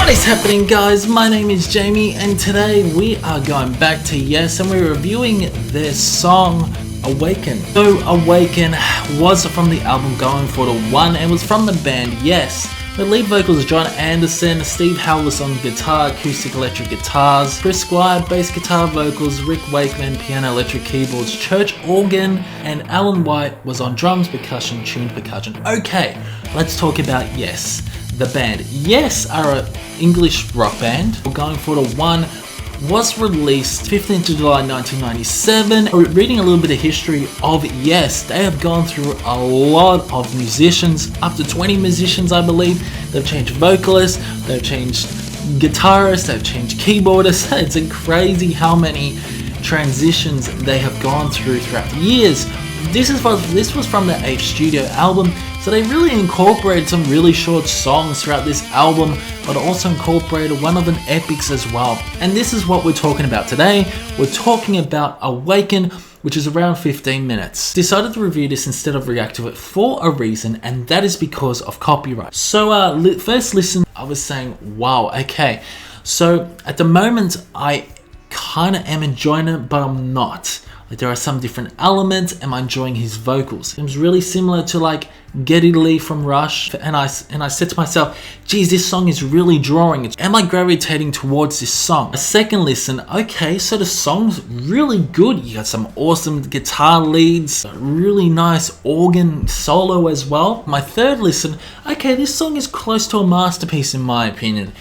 What is happening, guys? My name is Jamie and today we are going back to Yes and we're reviewing their song Awaken. So Awaken was from the album Going For The One and was from the band Yes. The lead vocals John Anderson, Steve Howells on guitar, acoustic electric guitars, Chris Squire bass guitar vocals, Rick Wakeman piano electric keyboards, church organ, and Alan White was on drums, percussion, tuned percussion. Okay, let's talk about Yes. The band. Yes are an English rock band. Going For The One was released 15th of July 1997. Reading a little bit of history of Yes, they have gone through a lot of musicians, up to 20 musicians I believe. They've changed vocalists, they've changed guitarists, they've changed keyboardists. It's crazy how many transitions they have gone through throughout the years. This was from the H Studio album, so they really incorporated some really short songs throughout this album, but also incorporated one of the epics as well. And this is what we're talking about today. We're talking about Awaken, which is around 15 minutes. Decided to review this instead of react to it for a reason, and that is because of copyright. So first listen, I was saying, wow, okay. So at the moment, I kind of am enjoying it, but I'm not. Like, there are some different elements. Am I enjoying his vocals? It was really similar to like Geddy Lee from Rush, and I said to myself, geez, this song is really drawing. Am I gravitating towards this song? A second listen, okay, so the song's really good. You got some awesome guitar leads, a really nice organ solo as well. My third listen, okay, this song is close to a masterpiece in my opinion.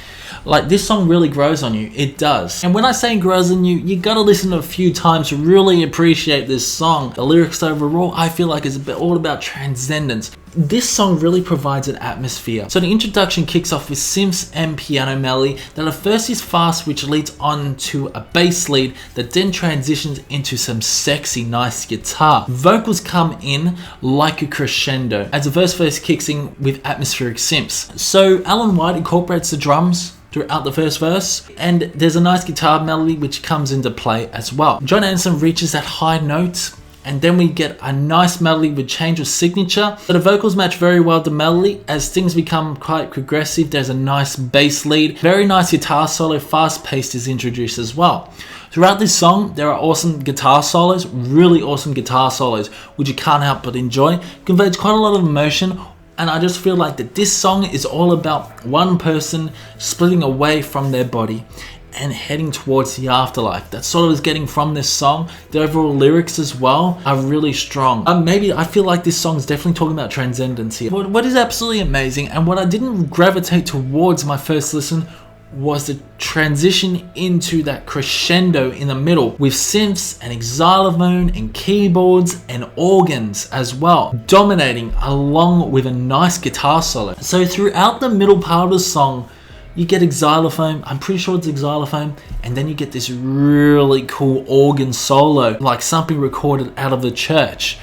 Like, this song really grows on you. It does. And when I say grows on you, you gotta listen to it a few times to really appreciate this song. The lyrics overall, I feel like it's all about transcendence. This song really provides an atmosphere. So the introduction kicks off with synths and piano melody that at first is fast, which leads on to a bass lead that then transitions into some sexy, nice guitar. Vocals come in like a crescendo as the verse kicks in with atmospheric synths. So Alan White incorporates the drums throughout the first verse, and there's a nice guitar melody which comes into play as well. John Anderson reaches that high note, and then we get a nice melody with change of signature. So the vocals match very well the melody. As things become quite progressive, there's a nice bass lead. Very nice guitar solo, fast paced is introduced as well. Throughout this song, there are awesome guitar solos, really awesome guitar solos, which you can't help but enjoy. Conveys quite a lot of emotion. And I just feel like that this song is all about one person splitting away from their body and heading towards the afterlife. That's sort of is getting from this song. The overall lyrics as well are really strong. Maybe I feel like this song is definitely talking about transcendence here. What is absolutely amazing, and what I didn't gravitate towards my first listen, was the transition into that crescendo in the middle with synths and xylophone and keyboards and organs as well, dominating along with a nice guitar solo. So throughout the middle part of the song, you get xylophone, I'm pretty sure it's xylophone, and then you get this really cool organ solo, like something recorded out of the church.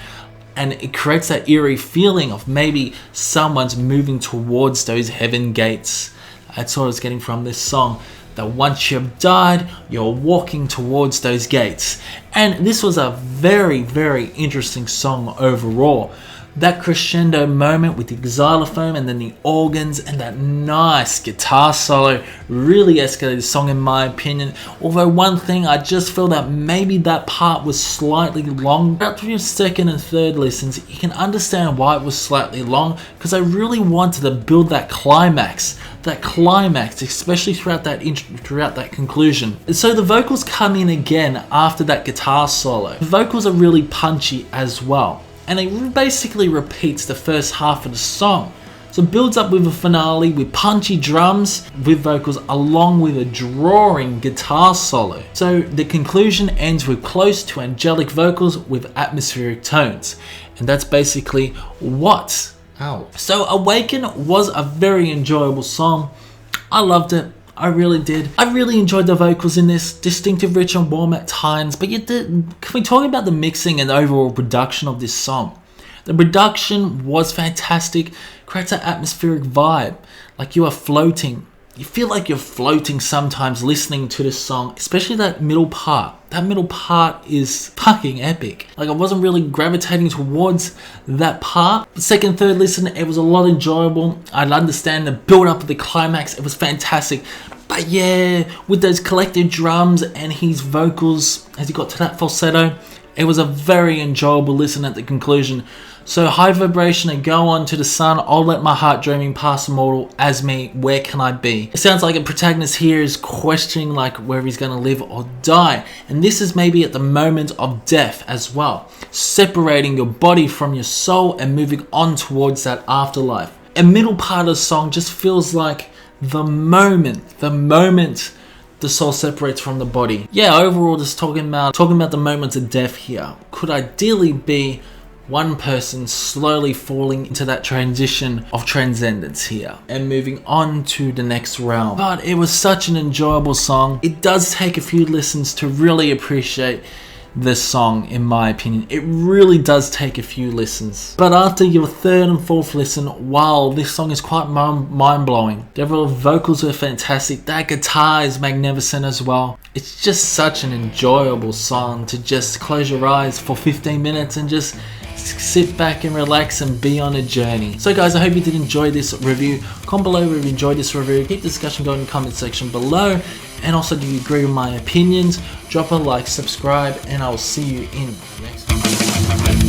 And it creates that eerie feeling of maybe someone's moving towards those heaven gates. That's what I was getting from this song, that once you've died, you're walking towards those gates. And this was a very, very interesting song overall. That crescendo moment with the xylophone and then the organs and that nice guitar solo really escalated the song in my opinion. Although one thing, I just feel that maybe that part was slightly long. After your second and third listens, you can understand why it was slightly long, because I really wanted to build that climax, especially throughout that conclusion. And so the vocals come in again after that guitar solo. The vocals are really punchy as well. And it basically repeats the first half of the song. So it builds up with a finale with punchy drums with vocals along with a drawing guitar solo. So the conclusion ends with close to angelic vocals with atmospheric tones. And that's basically what. So Awaken was a very enjoyable song. I loved it. I really did. I really enjoyed the vocals in this, distinctive, rich and warm at times, but can we talk about the mixing and overall production of this song? The production was fantastic, creates an atmospheric vibe, like you are floating You feel like you're floating sometimes listening to this song, especially that middle part. That middle part is fucking epic. Like, I wasn't really gravitating towards that part. The second, third listen, it was a lot enjoyable. I'd understand the build up of the climax. It was fantastic. But yeah, with those collective drums and his vocals, as he got to that falsetto, it was a very enjoyable listen at the conclusion. So high vibration and go on to the sun. I'll let my heart dreaming past immortal as me. Where can I be? It sounds like a protagonist here is questioning like where he's going to live or die. And this is maybe at the moment of death as well. Separating your body from your soul and moving on towards that afterlife. A middle part of the song just feels like the moment the soul separates from the body. Yeah, overall just talking about the moments of death here. Could ideally be one person slowly falling into that transition of transcendence here and moving on to the next realm. But it was such an enjoyable song. It does take a few listens to really appreciate this song, in my opinion. It really does take a few listens. But after your third and fourth listen, wow, this song is quite mind-blowing. The overall vocals were fantastic. That guitar is magnificent as well. It's just such an enjoyable song to just close your eyes for 15 minutes and just sit back and relax and be on a journey. So guys, I hope you did enjoy this review. Comment below if you enjoyed this review. Keep the discussion going in the comment section below. And also, do you agree with my opinions? Drop a like, subscribe, and I'll see you in the next one.